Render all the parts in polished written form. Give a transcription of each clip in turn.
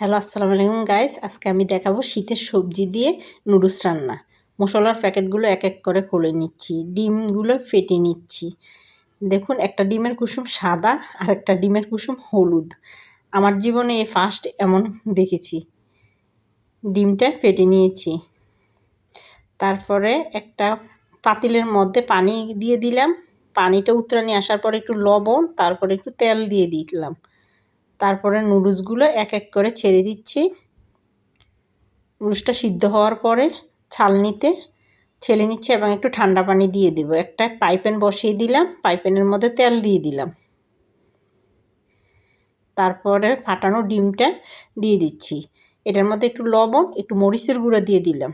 Hello, আসসালামু আলাইকুম guys. আজকে আমি দেখাবো শীতের সবজি দিয়ে নুডলস রান্না। মশলার প্যাকেটগুলো এক এক করে খুলে নিচ্ছি, ডিমগুলো ফেটে নিচ্ছি। দেখুন, একটা ডিমের কুসুম সাদা আর একটা ডিমের কুসুম হলুদ। আমার জীবনে এই ফার্স্ট এমন দেখেছি। ডিমটা ফেটে নিয়েছি। তারপরে একটা পাতিলের মধ্যে পানি দিয়ে দিলাম। পানিটা উতরানি আসার পরে একটু লবণ, তারপরে একটু তেল দিয়ে দিলাম। তারপরে নুডলসগুলো এক এক করে ছেড়ে দিচ্ছি। নুডলসটা সিদ্ধ হওয়ার পরে ছালনিতে ছেলে নিচ্ছি এবং একটু ঠান্ডা পানি দিয়ে দেব। একটা পাইপ্যান বসিয়ে দিলাম, পাইপ্যানের মধ্যে তেল দিয়ে দিলাম। তারপরে ফাটানো ডিমটা দিয়ে দিচ্ছি। এটার মধ্যে একটু লবণ, একটু মরিচের গুঁড়ো দিয়ে দিলাম।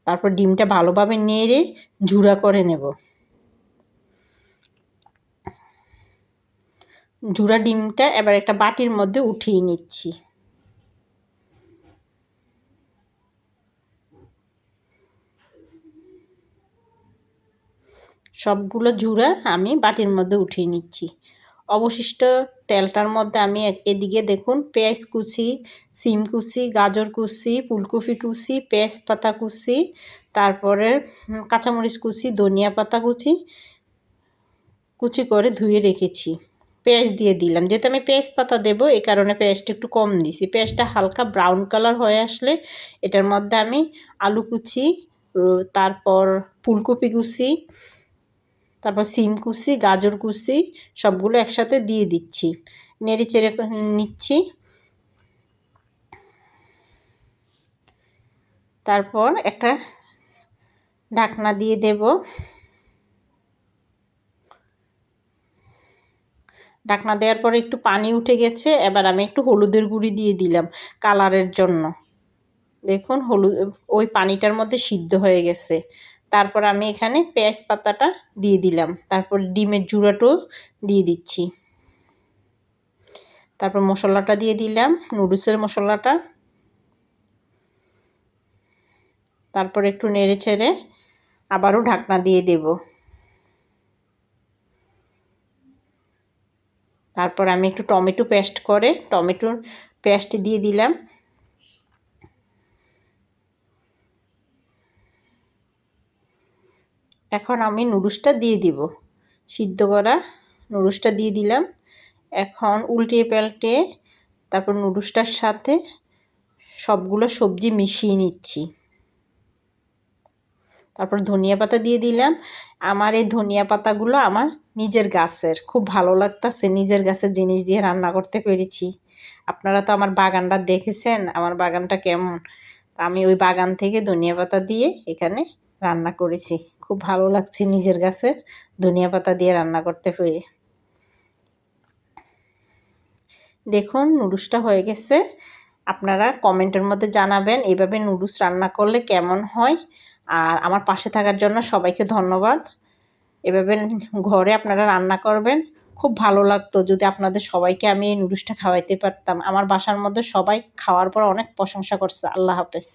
তারপর ডিমটা ভালোভাবে নেড়ে ঝুরা করে নেব। ঝুরা ডিমটা এবার একটা বাটির মধ্যে উঠিয়ে নিচ্ছি। সবগুলো ঝুরা আমি বাটির মধ্যে উঠিয়ে নিচ্ছি। অবশিষ্ট তেলটার মধ্যে আমি এদিকে দেখুন পেঁয়াজ কুচি, সিম কুচি, গাজর কুচি, ফুলকপি কুচি, তেজপাতা কুচি, তারপরে কাঁচামরিচ কুচি, ধনিয়া পাতা কুচি কুচি করে ধুয়ে রেখেছি। পেঁয়াজ দিয়ে দিলাম, যেহেতু আমি পেঁয়াজ পাতা দেবো এই কারণে পেঁয়াজটা একটু কম দিছি। পেঁয়াজটা হালকা ব্রাউন কালার হয়ে আসলে এটার মধ্যে আমি আলু কুচি, তারপর ফুলকপি কুচি, তারপর সিম কুচি, গাজর কুচি সবগুলো একসাথে দিয়ে দিচ্ছি, নেড়ে চেড়ে নিচ্ছি। তারপর একটা ঢাকনা দিয়ে দেব। ঢাকনা দেওয়ার পরে একটু পানি উঠে গেছে। এবার আমি একটু হলুদের গুঁড়ি দিয়ে দিলাম কালারের জন্য। দেখুন হলুদ ওই পানিটার মধ্যে সিদ্ধ হয়ে গেছে। তারপর আমি এখানে পেঁয়াজ পাতাটা দিয়ে দিলাম। তারপর ডিমের জুড়াটাও দিয়ে দিচ্ছি। তারপর মশলাটা দিয়ে দিলাম, নুডলসের মশলাটা। তারপর একটু নেড়ে ছেড়ে আবারও ঢাকনা দিয়ে দেব। তারপর আমি একটু টমেটো পেস্ট দিয়ে দিলাম। এখন আমি নুডলসটা দিয়ে দিব, সিদ্ধ করা নুডলসটা দিয়ে দিলাম। এখন উল্টিয়ে পাল্টে তারপর নুডলসটার সাথে সবগুলো সবজি মিশিয়ে নিচ্ছি। তারপর ধনিয়া পাতা দিয়ে দিলাম। আমার এই ধনিয়া পাতাগুলো আমার নিজের গাছের, খুব ভালো লাগতেছে নিজের গাছের জিনিস দিয়ে রান্না করতে পেরেছি। আপনারা তো আমার বাগানটা দেখেছেন, আমার বাগানটা কেমন। আমি ওই বাগান থেকে ধনিয়া পাতা দিয়ে এখানে রান্না করেছি। খুব ভালো লাগছে নিজের গাছের ধনিয়া পাতা দিয়ে রান্না করতে পেরে। দেখুন নুডলসটা হয়ে গেছে। আপনারা কমেন্টের মধ্যে জানাবেন এইভাবে নুডলস রান্না করলে কেমন হয়। আর আমার পাশে থাকার জন্য সবাইকে ধন্যবাদ। এভাবে ঘরে আপনারা রান্না করবেন, খুব ভালো লাগতো যদি আপনাদের সবাইকে আমি এই নুডলসটা খাওয়াইতে পারতাম। আমার বাসার মধ্যে সবাই খাওয়ার পর অনেক প্রশংসা করছে। আল্লাহ হাফেজ।